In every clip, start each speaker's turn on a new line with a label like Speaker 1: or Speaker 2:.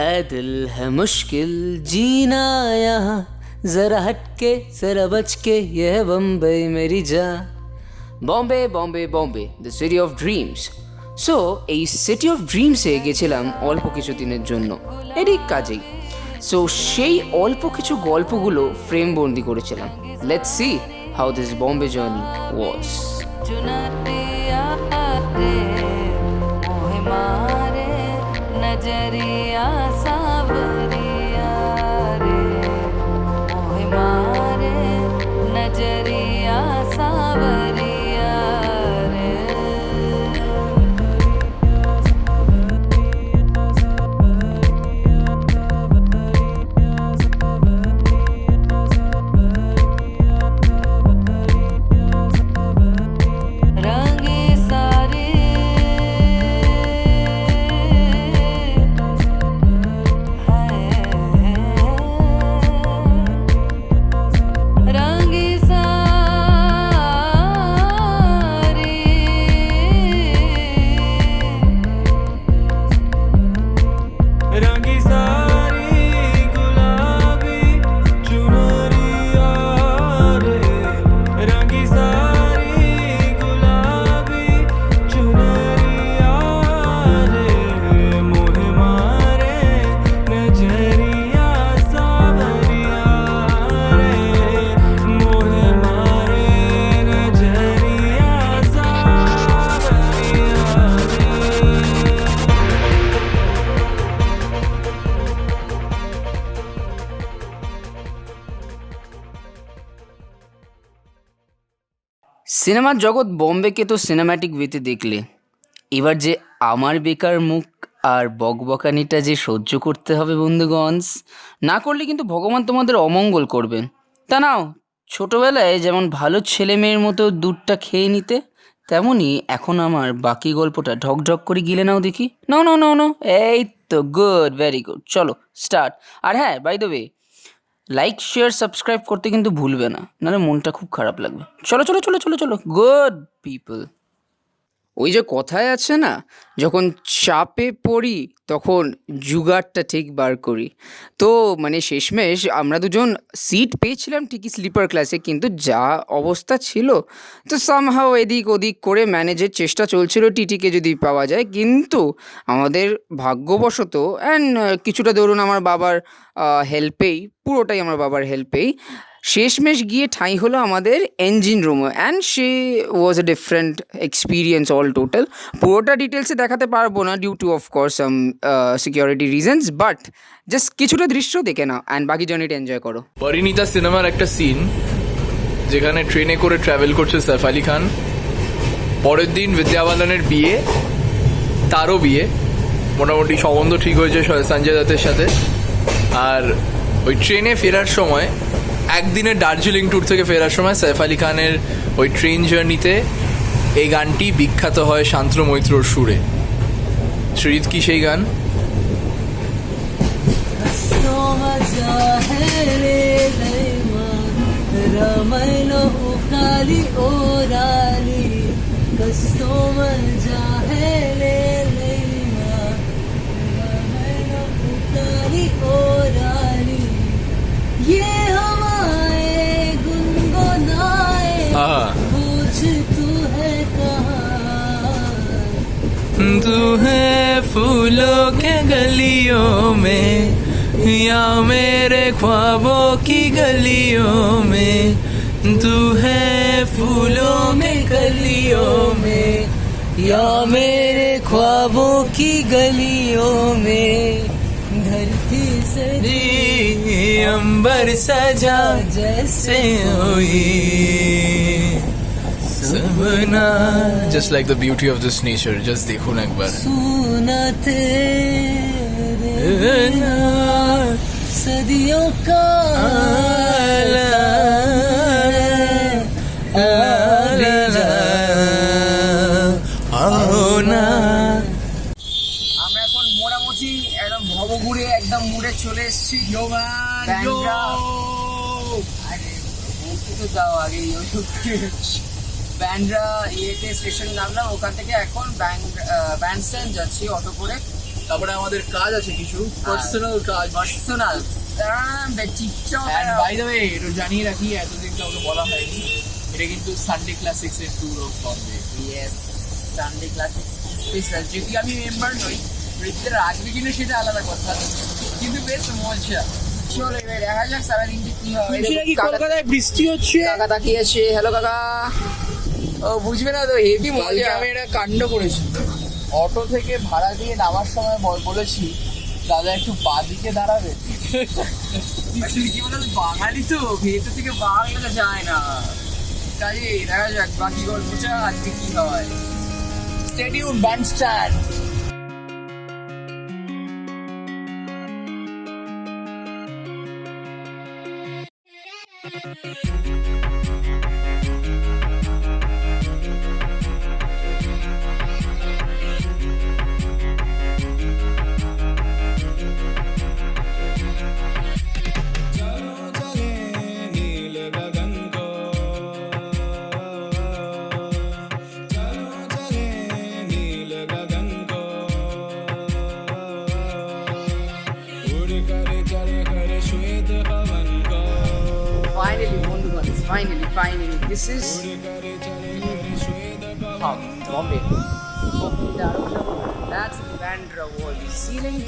Speaker 1: ऐ दिल है मुश्किल जीना यहाँ, जरा हटके जरा बचके, ये है बम्बई मेरी जान। Bombay Bombay Bombay the city of dreams. So এই সিটি অফ ড্রিমসে গেছিলাম অল্প কিছু দিনের জন্য, এরই কাজেই। সো সেই অল্প কিছু গল্পগুলো ফ্রেম বন্দি করেছিলাম। Let's see how this Bombay journey ওয়াজ।
Speaker 2: नजरिया सावरिया रे, मोहे मारे नजरिया सावरिया रे। रंगे सारे रंगी सारे
Speaker 3: रंगी सारी गुलाबी चुनरिया रे, रंगी सारी गुलाबी चुनरिया रे, मोहे मारे नजरिया सावरिया रे, मोहे मारे नजरिया सावरिया रे।
Speaker 1: সিনেমার জগৎ বম্বেকে তো সিনেম্যাটিক ওয়েতে দেখলে, এবার যে আমার বেকার মুখ আর বকবকানিটা যে সহ্য করতে হবে বন্ধুগণ, না করলে কিন্তু ভগবান তোমাদের অমঙ্গল করবেন। তা নাও, ছোটোবেলায় যেমন ভালো ছেলে মেয়ের মতো দুধটা খেয়ে নিতে, তেমনই এখন আমার বাকি গল্পটা ঢকঢক করে গিলে নাও দেখি। নাও নাও নাও নাও, এই তো গুড, ভেরি গুড, চলো স্টার্ট। আর হ্যাঁ, by the way, like share subscribe করতে কিন্তু ভুলবে না, নাহলে মনটা খুব খারাপ লাগবে। চলো চলো চলো চলো চলো, গুড পিপল। ওই যে কথায় আছে না, যখন চাপে পড়ি তখন জুগাড়টা ঠিক বার করি। তো মানে শেষমেশ আমরা দুজন সিট পেয়েছিলাম ঠিকই স্লিপার ক্লাসে, কিন্তু যা অবস্থা ছিল, তো সামহাও এদিক ওদিক করে ম্যানেজের চেষ্টা চলছিল টিটিকে যদি পাওয়া যায়। কিন্তু আমাদের ভাগ্যবশত অ্যান্ড কিছুটা ধরুন আমার বাবার হেল্পেই, পুরোটাই আমার বাবার হেল্পেই শেষমেশ গিয়ে ঠাঁই হলো আমাদের ইঞ্জিন রুমে। And she was a different experience all total. পুরোটা ডিটেলসে দেখাতে পারবো না due to of course some security reasons, but just কিছুটা দৃশ্য দেখে নাও অ্যান্ড বাকি জার্নিটা এনজয় করো।
Speaker 3: পরিণীতা সিনেমার একটা সিন যেখানে ট্রেনে করে ট্রাভেল করছে সৈফ আলি খান। পরের দিন বিদ্যা বালানের বিয়ে, তারও বিয়ে, মোটামুটি সম্বন্ধ ঠিক হয়েছে সঞ্জয় দত্তের সাথে। আর ওই ট্রেনে ফেরার সময়, একদিনের দার্জিলিং ট্যুর থেকে ফেরার সময় সৈফ আলি খানের ওই ট্রেন জার্নিতে এই গানটি বিখ্যাত হয় শান্তনু মৈত্রর সুরে। শ্রীজিৎ কি সেই গান? तू है फूलों के गलियों में या मेरे ख्वाबों की गलियों में, तू है फूलों में गलियों में या मेरे ख्वाबों की गलियों में, धरती से अंबर सजा जैसे हुई सबना, just like the beauty of this nature, just देखो ना एक बार। सुना तेरे सदियों का আমরা এখন মোটামুটি একদম ভবঘুরে একদম মুড়ে চলে এসেছি। তো যাও আগে ব্যান্ড্রা ইয়েতে স্টেশন নামলাম, ওখান থেকে এখন ব্যান্ডস্ট্যান্ড যাচ্ছি অটো করে। তারপরে আমাদের কাজ আছে কিছু পার্সোনাল কাজ
Speaker 1: personal TikTok
Speaker 3: and by the way এটা জানিয়ে রাখি এতদিন কাউকে বলা হয়নি এটা কিন্তু সানডে ক্লাসিক্স এর tour of Bombay
Speaker 1: yes Sunday classic special যদি আমি মেম্বার নই বৃত্তের রাখবে কিনা সেটা আলাদা কথা কিন্তু বেশ মজা চলো এবার দেখা যাক সারাদিনটা কি হয়
Speaker 3: কলকাতায় বৃষ্টি হচ্ছে
Speaker 1: কাকা তাকিয়েছে হ্যালো কাকা ও বুঝবে না তো হেভি
Speaker 3: কালকে
Speaker 1: মজা
Speaker 3: আমি এটা কাণ্ড করেছি অটো থেকে ভাড়া দিয়ে নামার সময় বলেছি দাদা একটু বাঁদিকে দাঁড়াবে
Speaker 1: আসলে কি বলতো বাঙালি তো ভেতর থেকে বাংলা যায় না কাজে দেখা যাক বাকি গল্পটা আজকে কি হয়
Speaker 3: স্টেডিয়াম ব্যান্ডস্ট্যান্ড
Speaker 1: Finally, বন্ধুগণ, finally, this is Bombay. That's the Bandra wall. The ceiling.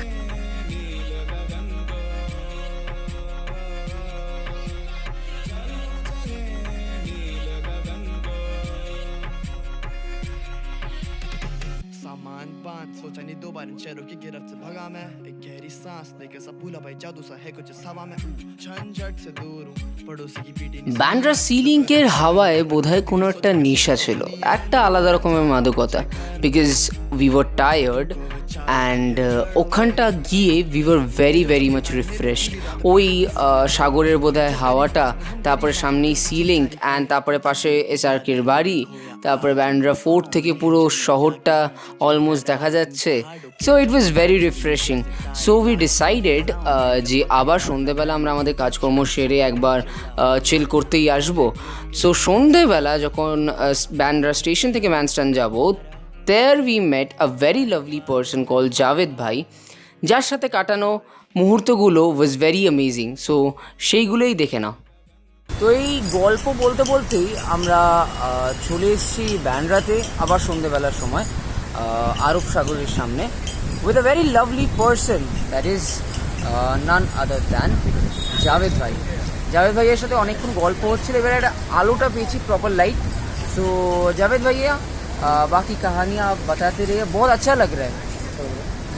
Speaker 4: सामान बांध सोचा नहीं दो बार इन शहरों की गिरफ्त से भगा मैं एक गहरी सांस लेकर सब भूला भाई जादू सा है कुछ इस हवा में झंझट से दूर हूँ पड़ोसी की पीठी
Speaker 1: ব্যান্ড্রা সিলিংকের হাওয়ায় বোধহয় কোনো একটা নেশা ছিল একটা আলাদা রকমের মাদকতা because we were tired and ওখানটা গিয়ে we were very much refreshed ওই সাগরের বোধহয় হাওয়াটা তারপরে সামনেই সিলিং অ্যান্ড তারপরে পাশে এসআরকের বাড়ি তারপরে ব্যান্ড্রা ফোর্ট থেকে পুরো শহরটা অলমোস্ট দেখা যাচ্ছে so it was very refreshing so we decided যে আবার সন্ধেবেলা আমরা আমাদের কাজকর্ম সেরে একবার চিল করতেই আসবো সো সন্ধেবেলা যখন ব্যান্ড্রা স্টেশন থেকে ব্যান্ডস্ট্যান্ড যাবো there we met a very lovely person called Javed ভাই যার সাথে কাটানো মুহূর্তগুলো ওয়াজ ভেরি অ্যামেজিং সো সেইগুলোই দেখে নাও তো এই গল্প বলতে বলতেই আমরা চলে এসেছি ব্যান্ড্রাতে আবার সন্ধেবেলার সময় আরব সাগরের সামনে with a very lovely person that is none other than Javed ভাই জাভেদ ভাইয়ের সাথে অনেকক্ষণ গল্প হচ্ছিল এবারে একটা আলোটা পেয়েছি প্রপার লাইট সো জাভেদ ভাইয়া बाकी कहानियाँ आप बताते रहिए बहुत अच्छा लग रहा है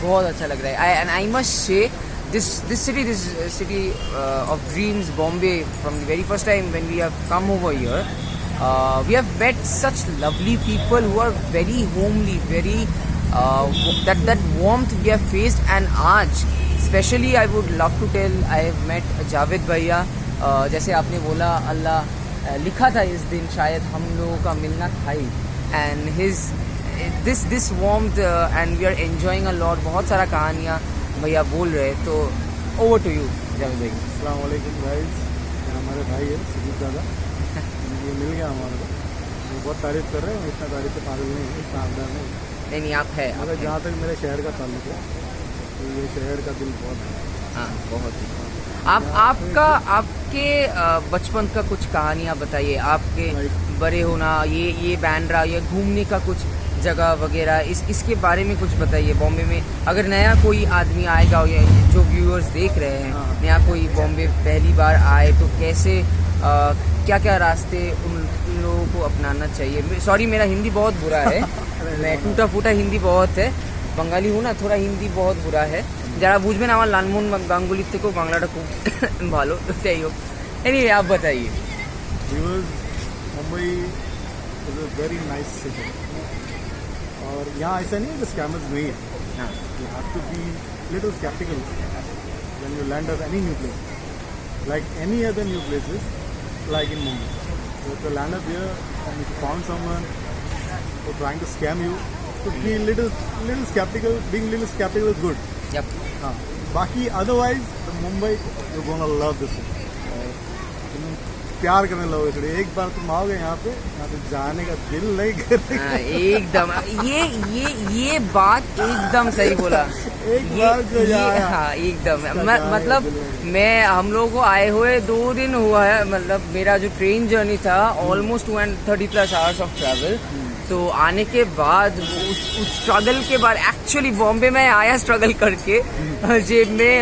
Speaker 1: बहुत अच्छा लग रहा है and I must say this city of dreams Bombay from the very first time when we have come over here we have met such lovely people who are very homely very that warmth we have faced and aaj especially I would love to tell I have met Javed भैया जैसे आपने बोला अल्लाह लिखा था इस दिन शायद हम लोगों का मिलना था ही and this warmth and we are enjoying a lot बहुत सारा कहानियाँ भैया बोल रहे तो over to you जावेद भाई
Speaker 5: अस्सलाम वालेकुम गाइस ये हमारे भाई है सुजीत दादा ये मिल गया हमारे को वो बहुत तारीफ़ कर रहे हैं इतना तारीफ़ से पागल नहीं है इतना आमदार नहीं
Speaker 1: नहीं आप है
Speaker 5: मगर जहाँ तक मेरे शहर का ताल्लुक है तो ये शहर का दिल बहुत है
Speaker 1: हाँ बहुत ही आपके बचपन का कुछ कहानियाँ बताइए आपके बड़े होना ये बैंड्रा ये घूमने का कुछ जगह वगैरह इसके बारे में कुछ बताइए बॉम्बे में अगर नया कोई आदमी आएगा या जो व्यूअर्स देख रहे हैं नया कोई बॉम्बे पहली बार आए तो कैसे क्या क्या रास्ते उन लोगों को अपनाना चाहिए सॉरी मेरा हिंदी बहुत बुरा है मैं टूटा फूटा हिंदी बहुत है বাঙালি হো না থোড়া হিন্দি বহুত বুড়া है যারা বুঝবেন আমার লালমোহন গাঙ্গুলির থেকেও বাংলাটা খুব ভালো যাই হোক এনিওয়ে आप बताइए
Speaker 5: Mumbai is a very nice city और यहाँ ऐसा नहीं है कि स्कैमर्स नहीं है you have to be little skeptical when you land off any new place like any other new places like in Mumbai so if you land up here and you found someone who trying to scam you so be little skeptical being little skeptical is good
Speaker 1: yep
Speaker 5: बाकी otherwise the Mumbai you're gonna love this city प्यार करने लगोगे थोड़ी। एक बार तुम आओगे यहाँ पे, यहाँ से जाने का दिल नहीं करेगा।
Speaker 1: हाँ, एकदम ये बात एकदम सही बोला।
Speaker 5: एक बार जो आया,
Speaker 1: हाँ एकदम
Speaker 5: इसका
Speaker 1: मतलब
Speaker 5: जाने
Speaker 1: मैं हम लोग को आए हुए 2 दिन हुआ है, मतलब मेरा जो ट्रेन जर्नी था ऑलमोस्ट 230+ आवर्स ऑफ ट्रैवल। तो आने के बाद उस स्ट्रगल के बाद एक्चुअली बॉम्बे में आया स्ट्रगल करके, जेब में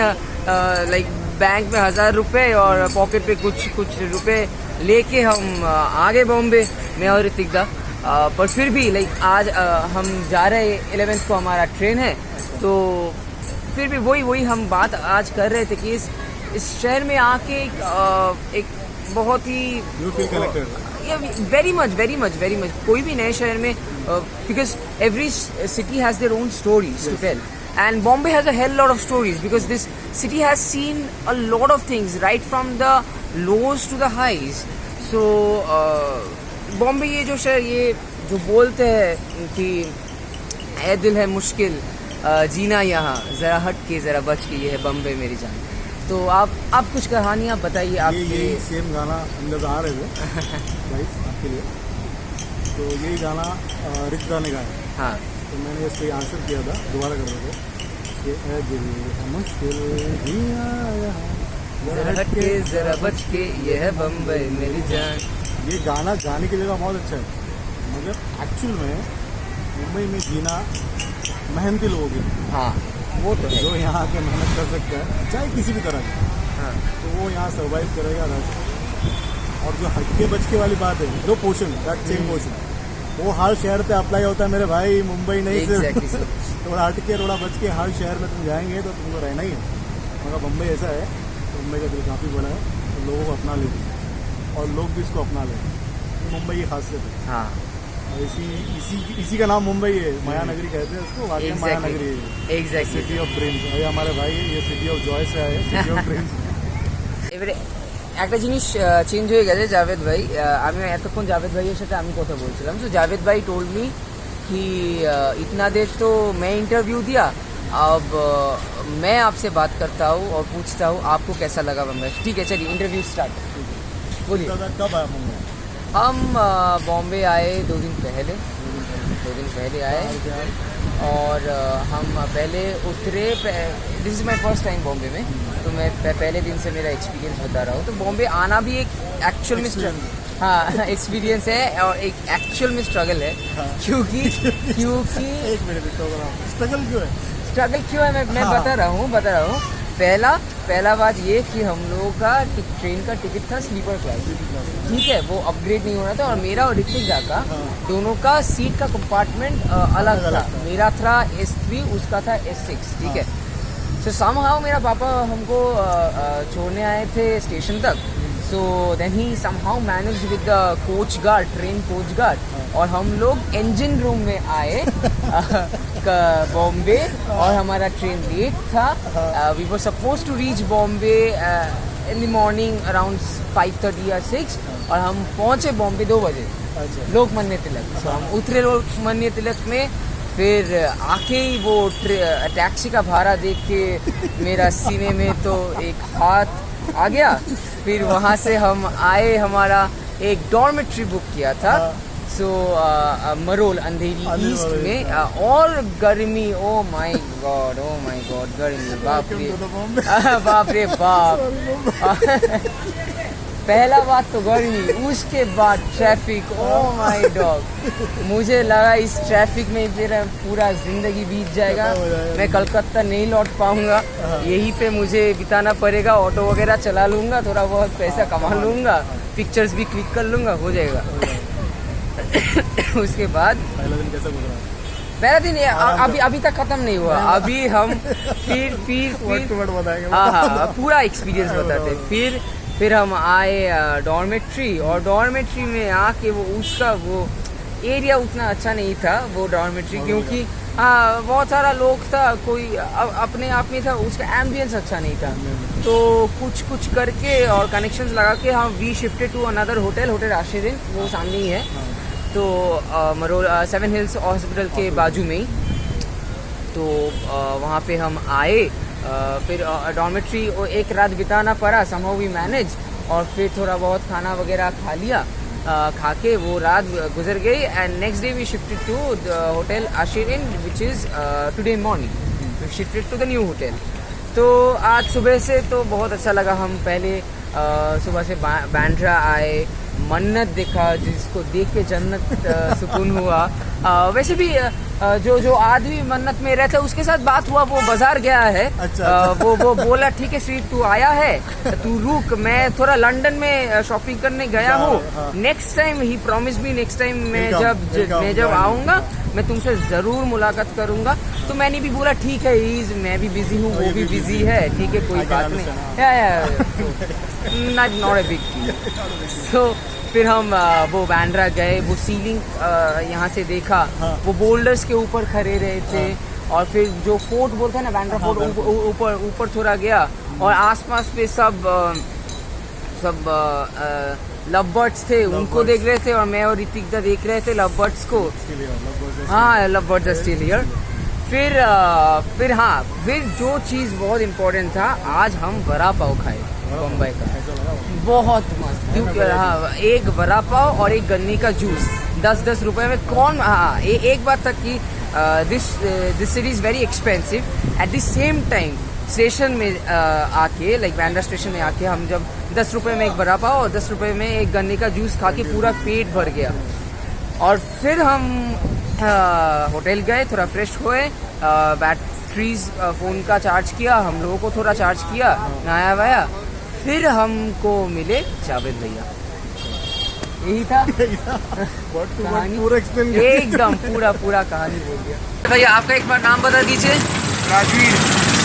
Speaker 1: लाइक बैंक में 1000 रुपये और पॉकेट पे कुछ रुपए लेके हम आ गए बॉम्बे, मैं और ऋतिक दा। पर फिर भी लाइक आज हम जा रहे 11th को हमारा ट्रेन है, तो फिर भी वही हम बात आज कर रहे थे कि इस शहर में आके एक बहुत ही
Speaker 5: You feel connected.
Speaker 1: Very much कोई भी नए शहर में, because every city has their own stories to tell, and Bombay has a hell lot of stories because this city has seen a lot of things right from the lows to the highs. So Bombay ये जो शहर, ये जो बोलते हैं कि ए दिल है मुश्किल जीना यहाँ, ज़रा हट के ज़रा बच के, ये है बम्बे मेरी जान। तो आप कुछ कहानियाँ बताइए आपके।
Speaker 5: ये सेम गाना अंदर आ रहे थे गाइस आपके लिए, तो यही गाना रिश्ता ने गाया।
Speaker 1: हाँ
Speaker 5: तो मैंने इस पे आंसर किया था, दोबारा कर रहे थे कि ए दिल है मुश्किल जीना यहाँ,
Speaker 1: ज़रा हट के ज़रा बच के, ये है बम्बे मेरी जान।
Speaker 5: ये गाना गाने की जगह बहुत अच्छा है, मगर एक्चुअल में मुंबई में जीना मेहनती लोगों के लिए,
Speaker 1: हाँ वो तो है।
Speaker 5: जो यहाँ आके मेहनत कर सकता है चाहे किसी भी तरह की,
Speaker 1: हाँ
Speaker 5: तो वो यहाँ सर्वाइव करेगा रह सकता। और जो हटके बचके वाली बात है, जो पोर्शन दैट सेम पोर्शन वो हर शहर पे अप्लाई होता है मेरे भाई, मुंबई नहीं
Speaker 1: Exactly,
Speaker 5: सिर्फ। थोड़ा हटके थोड़ा बच के हर शहर में तुम जाएंगे तो तुमको रहना ही है। मगर मुंबई ऐसा है, मुंबई का दिल काफ़ी बड़ा है, तो लोगों को अपना लेते हैं और लोग भी इसको अपना लेते हैं। मुंबई की खासियत है,
Speaker 1: हाँ
Speaker 5: और इसी का नाम मुंबई है, माया नगरी कहते हैं उसको, वाकई में माया नगरी है,
Speaker 1: एग्जैक्टली।
Speaker 5: City of dreams. अरे हमारे भाई ये सिटी ऑफ जॉय से आए, सिटी ऑफ ड्रीम्स।
Speaker 1: এবারে একটা জিনিস চেঞ্জ হয়ে গেছে জাভেদ ভাই। আমি এতক্ষণ জাভেদ ভাইয়ের সাথে আমি কথা বলছিলাম, তো জাভেদ भाई टोल्ड मी कि इतना देर तो मैं इंटरव्यू दिया, अब मैं आपसे बात करता हूँ और पूछता हूँ आपको कैसा लगा बम्बई। ठीक है चलिए इंटरव्यू स्टार्ट, बोलिए।
Speaker 5: कब आया मुंबई?
Speaker 1: हम बॉम्बे आए 2 दिन पहले आए, और हम पहले उतरे। This is my first time Bombay में, तो मैं पहले दिन से मेरा एक्सपीरियंस बता रहा हूँ। तो बॉम्बे आना भी एक एक्चुअल में हाँ एक्सपीरियंस है और एक एक्चुअल में स्ट्रगल है, क्योंकि
Speaker 5: एक मिनट स्ट्रगल
Speaker 1: क्यों है मैं बता रहा हूँ। पहला बात ये कि हम लोगों का ट्रेन का टिकट था स्लीपर क्लास, ठीक है, वो अपग्रेड नहीं हो रहा था, और मेरा और ऋतिक दा का दोनों का सीट का कंपार्टमेंट अलग था। मेरा था S3, उसका था S6, ठीक है। सो समहाउ मेरा पापा हमको छोड़ने आए थे स्टेशन तक, सो देन ही somehow managed with the coach guard, train coach guard, और हम लोग इंजन रूम में आए बॉम्बे, और हमारा ट्रेन लेट था। We were suppose to reach Bombay in the morning around 5:30 या 6, और हम पहुंचे बॉम्बे 2 बजे लोकमान्य तिलक। तो हम उतरे लोकमान्य तिलक में, फिर आके ही वो टैक्सी का भाड़ा देख के मेरा सीने में तो एक हाथ आ गया। फिर वहाँ से हम आए, हमारा एक डॉर्मेट्री बुक किया था, सो मरोल अंधेरी ईस्ट में, और गर्मी, ओ माय गॉड गर्मी, बाप रे बाप। पहला बात तो गर्मी, उसके बाद ट्रैफिक, ओ माय डॉग। मुझे लगा इस ट्रैफिक में मेरा पूरा जिंदगी बीत जाएगा, मैं कलकत्ता नहीं लौट पाऊंगा, यहीं पे मुझे बिताना पड़ेगा। ऑटो वगैरह चला लूंगा, थोड़ा बहुत पैसा कमा लूंगा, पिक्चर्स भी क्लिक कर लूंगा, हो जाएगा। उसके बाद
Speaker 5: पहला दिन कैसा गुजरा?
Speaker 1: पहला दिन अभी तक खत्म नहीं हुआ, अभी हम फिर हाँ पूरा एक्सपीरियंस बताते। फिर हम आए डॉर्मेट्री, और डॉर्मेट्री में आके वो एरिया उतना अच्छा नहीं था वो डॉर्मेट्री, क्योंकि बहुत सारा लोग था, कोई अपने आप में था, उसका एम्बियंस अच्छा नहीं था। तो कुछ करके और कनेक्शंस लगा के हम we shifted to another hotel आशीरिन, वो सामने ही है, तो मरोल 7 हिल्स हॉस्पिटल के बाजू में ही। तो वहाँ पे हम आए, फिर डॉर्मेट्री एक रात बिताना पड़ा, समहाउ वी मैनेज। और फिर थोड़ा बहुत खाना वगैरह खा लिया, खा के वो रात गुजर गई and next day we shifted to the hotel आशीरिन which is today morning we shifted to the new hotel. तो आज सुबह से तो बहुत अच्छा लगा। हम पहले सुबह से बांद्रा आए, मन्नत देखा जिसको देख के जन्नत सुकून हुआ। वैसे भी जो आदमी मन्नत में रहता है उसके साथ बात हुआ, वो बाजार गया है।
Speaker 5: अच्छा।
Speaker 1: वो बोला ठीक है श्री तू आया है तू रुक, मैं थोड़ा लंदन में शॉपिंग करने गया
Speaker 5: हाँ,
Speaker 1: हूँ,
Speaker 5: हाँ।
Speaker 1: नेक्स्ट टाइम ही प्रॉमिस मी नेक्स्ट टाइम मैं
Speaker 5: Welcome,
Speaker 1: जब
Speaker 5: welcome।
Speaker 1: आऊँगा मैं तुमसे ज़रूर मुलाकात करूँगा। तो मैंने भी बोला ठीक है मैं भी बिजी हूँ, वो भी बिजी है, ठीक है कोई
Speaker 5: I can
Speaker 1: बात नहीं,
Speaker 5: understand,
Speaker 1: not a big deal. So फिर हम वो बांद्रा गए, वो सीलिंग यहाँ से देखा,
Speaker 5: हाँ।
Speaker 1: वो बोल्डर्स के ऊपर खड़े रहे थे। और फिर जो फोर्ट बोलते हैं ना बांद्रा
Speaker 5: हाँ,
Speaker 1: फोर्ट, ऊपर थोड़ा गया और आसपास पे सब लव बर्ड्स थे, उनको
Speaker 5: birds।
Speaker 1: देख रहे थे और मैं और ऋतिकदा देख रहे थे लव बर्ड्स को।
Speaker 5: Still here, love birds are
Speaker 1: हाँ love birds are still here. फिर जो चीज़ बहुत इम्पोर्टेंट था, आज हम वड़ा पाव खाए बम्बई का,
Speaker 5: ऐसा लगा वो।
Speaker 1: बहुत मस्त। क्योंकि हाँ एक वड़ा पाव और एक गन्ने का जूस 10-10 रुपए में कौन। हाँ एक बात था कि this city is very expensive. At the same time station में आके लाइक बांद्रा स्टेशन में आके हम जब 10 रुपए में एक वड़ा पाव और 10 रुपए में एक गन्ने का जूस खा के पूरा पेट भर गया। और फिर हम होटल गए, थोड़ा फ्रेश हुए, बैटरीज फ़ोन का चार्ज किया, हम लोगों को थोड़ा चार्ज किया, नहाया वाया, फिर हमको मिले जावेद भैया। यही था
Speaker 5: Word to word
Speaker 1: कहानी।
Speaker 5: पूरा explain कर
Speaker 1: एकदम पूरा कहानी बोल दिया। भैया आपका एक बार नाम बता दीजिए।
Speaker 6: Rajbir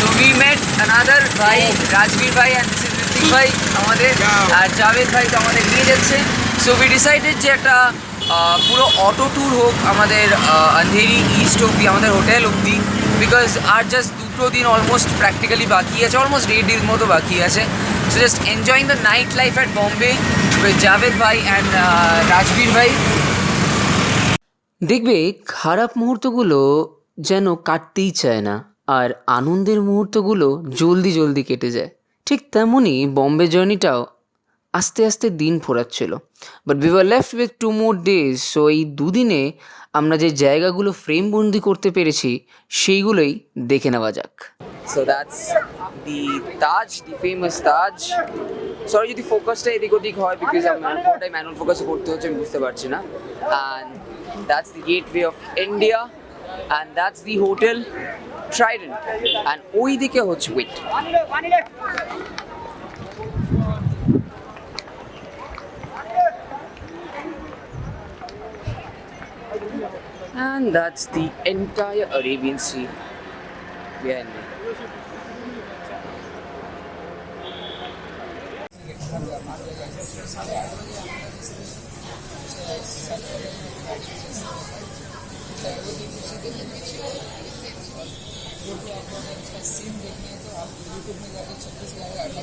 Speaker 1: So we met another ভাই রাজবীর ভাই and this is ঋত্বিক ভাই আমাদের, আর জাভেদ ভাই তো আমাদের নিয়ে যাচ্ছে। সো উই ডিসাইডেড যে একটা পুরো অটো ট্যুর হোক আমাদের আন্ধেরি ইস্ট অব্দি, আমাদের হোটেল অব্দি, বিকজ আর জাস্ট 2 দিন অলমোস্ট প্র্যাকটিক্যালি বাকি আছে, অলমোস্ট 1.5 দিন মতো বাকি আছে। So just enjoying the night life at Bombay with Javed ভাই অ্যান্ড রাজবীর ভাই। দেখবে খারাপ মুহূর্তগুলো যেন কাটতেই চায় না, আর আনন্দের মুহূর্তগুলো জলদি জলদি কেটে যায়। ঠিক তেমনই বম্বে জার্নিটাও আস্তে আস্তে দিন ফোরাচ্ছিল। But we were left with 2 more days। So এই দুদিনে আমরা যে জায়গাগুলো ফ্রেমবন্দি করতে পেরেছি সেইগুলোই দেখে নেওয়া যাক। So that's the Taj, the famous Taj. Sorry যদি ফোকাসটা এদিক ওদিক হয়, বিকজ আমার পুরোটাই ম্যানুয়াল ফোকাসে করতে হচ্ছে, আমি বুঝতে পারছি না। And that's the gateway of India and that's the hotel Trident. And ওই দিকে হচ্ছে wait, and that's the entire Arabian Sea behind me.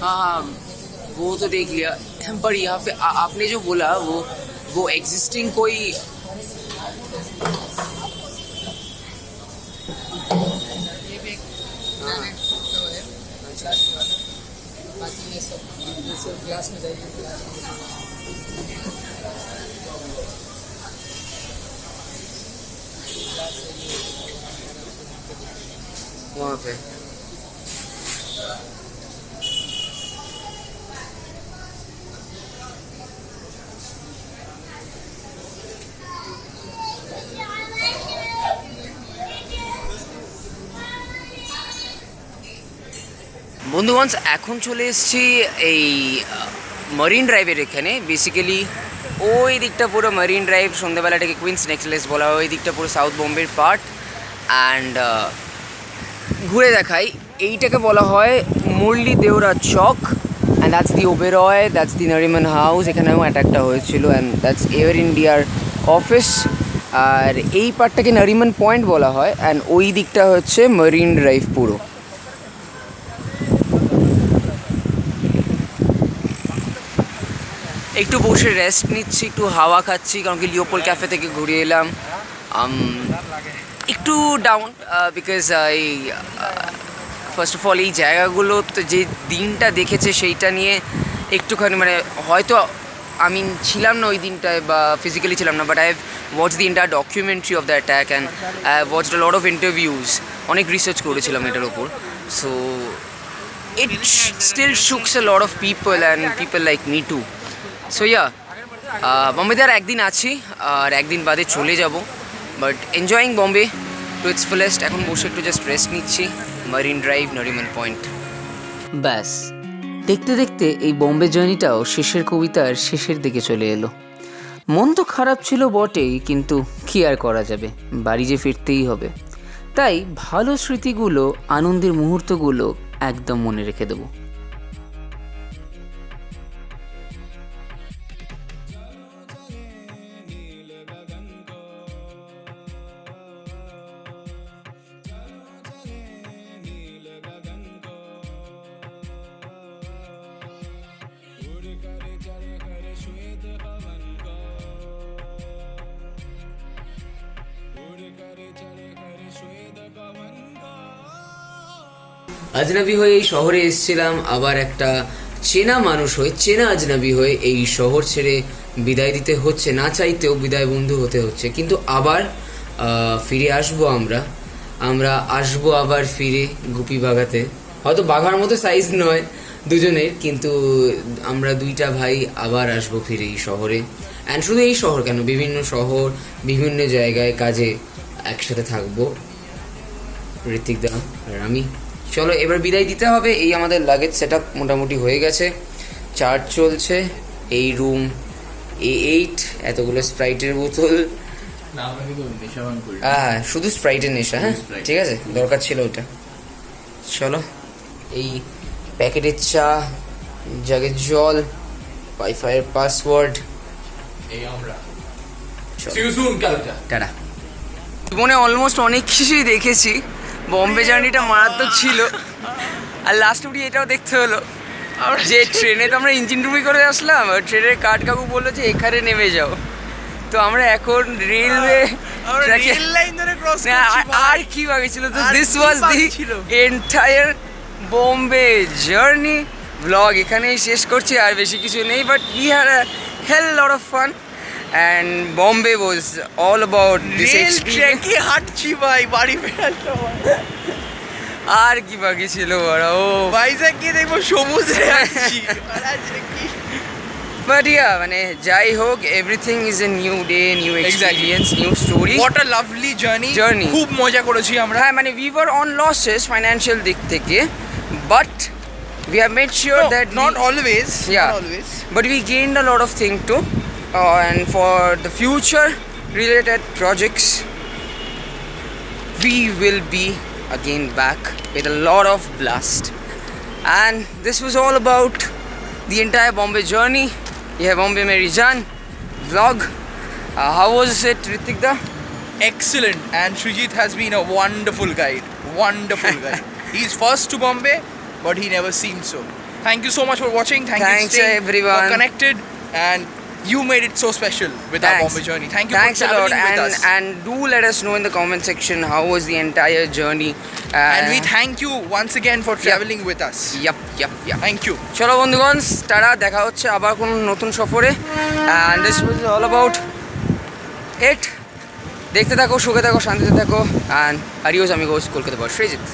Speaker 1: हाँ वो तो देख लिया, पर यहाँ पे आपने जो बोला वो एग्जिस्टिंग कोई वहाँ पे বন্ধুগণ এখন চলে এসেছি এই মারিন ড্রাইভের এখানে। বেসিক্যালি ওই দিকটা পুরো মারিন ড্রাইভ, সন্ধ্যাবেলাটাকে কুইন্স নেকলেস বলা হয়, ওই দিকটা পুরো সাউথ বম্বের পার্ট। অ্যান্ড ঘুরে দেখাই, এইটাকে বলা হয় Murli Deora Chowk, and that's the Oberoi, that's the Nariman house, এখানেও অ্যাটাকটা হয়েছিল, অ্যান্ড দ্যাটস এয়ার ইন্ডিয়ার অফিস। আর এই পার্টটাকে নারিমান পয়েন্ট বলা হয়, অ্যান্ড ওই দিকটা হচ্ছে মারিন ড্রাইভ পুরো। একটু বসে রেস্ট নিচ্ছি, একটু হাওয়া খাচ্ছি, কারণ কি লিওপোল ক্যাফে থেকে ঘুরে এলাম। একটু ডাউন বিকজ এই ফার্স্ট অফ অল এই জায়গাগুলো তো যে দিনটা দেখেছে সেইটা নিয়ে একটুখানি মানে হয়তো আমি ছিলাম না ওই দিনটায় বা ফিজিক্যালি ছিলাম না, but I have watch the entire documentary of the attack and I have watched a lot of interviews, অনেক রিসার্চ করেছিলাম এটার ওপর। So it still shooks a lot of people and people like me too. So yeah, বম্বেতে আর একদিন আছি আর একদিন বাদে চলে যাব, but enjoying Bombay to its fullest. এখন বসে একটু জাস্ট রেস্ট নিচ্ছি মারিন ড্রাইভ, নরিমান পয়েন্ট। ব্যাস দেখতে দেখতে এই বম্বে জার্নিটাও শেষের কবিতার শেষের দিকে চলে এলো। মন তো খারাপ ছিল বটেই, কিন্তু কী আর করা যাবে, বাড়ি যে ফিরতেই হবে। তাই ভালো স্মৃতিগুলো, আনন্দের মুহূর্তগুলো একদম মনে রেখে দেবো। আজনাবি হয়ে এই শহরে এসেছিলাম, আবার একটা চেনা মানুষ হয়ে, চেনা আজনাবি হয়ে এই শহর ছেড়ে বিদায় দিতে হচ্ছে, না চাইতেও বিদায় বন্ধু হতে হচ্ছে। কিন্তু আবার ফিরে আসবো আমরা আসবো আবার ফিরে গুপি বাগাতে। হয়তো বাঘার মতো সাইজ নয় দুজনের, কিন্তু আমরা দুইটা ভাই আবার আসবো ফিরে এই শহরে। অ্যান্ড শুধু এই শহর কেন, বিভিন্ন শহর, বিভিন্ন জায়গায় কাজে একসাথে থাকবো ঋত্বিক দা আর আমি। চলো এবার বিদায় দিতে হবে। এই আমাদের লাগেজ সেট আপ মোটামুটি হয়ে গেছে, চার্জ চলছে, এই রুম A8, এতগুলো স্প্রাইটের বোতল, হ্যাঁ শুধু স্প্রাইটের নেশা, হ্যাঁ ঠিক আছে, দরকার ছিল ওটা। চলো এই প্যাকেটের চা, জাগের জল, ওয়াইফাইয়ের পাসওয়ার্ড, টাটা। জীবনে অলমোস্ট অনেক কিছুই দেখেছি, বম্বে জার্নিটা মারাত্মক ছিল, আর লাস্ট অবধি এটাও দেখতে হলো যে ট্রেনে তো আমরা ইঞ্জিন রুমই করে আসলাম, ট্রেনের কাঠ কাকু বললো যে এখানে নেমে যাও, তো আমরা এখন রেলওয়ে আর কি বাকি ছিল। তো this was the entire Bombay journey blog, এখানেই শেষ করছি, আর বেশি কিছু নেই, but we had a hell lot of fun and Bombay was all about this experience.
Speaker 4: হাঁটছি ভাই বাড়ি ফেরার সময়,
Speaker 1: আর কি বাকি ছিল ওরা, ও
Speaker 4: ভাইজাগ গিয়ে দেখবো সমুদ্রে হাঁটছি।
Speaker 1: বাট ইয়া মানে যাই হোক, everything is a new day, new experience, new story.
Speaker 4: What a lovely journey, খুব মজা করেছি আমরা।
Speaker 1: হ্যাঁ মানে we were on losses financial দিক থেকে, but we have made sure that
Speaker 4: not always,
Speaker 1: yeah,
Speaker 4: not always,
Speaker 1: but we gained a lot of things too, and for the future related projects we will be again back with a lot of blast. And this was all about the entire Bombay journey. Yeah, Bombay Meri Jaan vlog. How was it, Hrithik da?
Speaker 4: excellent, and Srijit has been a wonderful guide, wonderful guide. He's first to Bombay, but he never seemed so. Thank you so much for watching.
Speaker 1: Thanks
Speaker 4: you staying,
Speaker 1: everyone.
Speaker 4: for connected, and you made it so special with our Bombay journey. Thank you
Speaker 1: Thanks
Speaker 4: for
Speaker 1: a lot,
Speaker 4: traveling with us.
Speaker 1: and do let us know in the comment section how was the entire journey.
Speaker 4: And we thank you once again for traveling with us.
Speaker 1: Yup.
Speaker 4: Thank you.
Speaker 1: চলো বন্ধুগণ, tata, দেখা হচ্ছে আবার কোনো নতুন সফরে। And this was all about it. দেখতে থাকো, সুখে থাকো, শান্তিতে থাকো, অ্যান্ড আরিওস, আমি কলকাতা বস সৃজিত।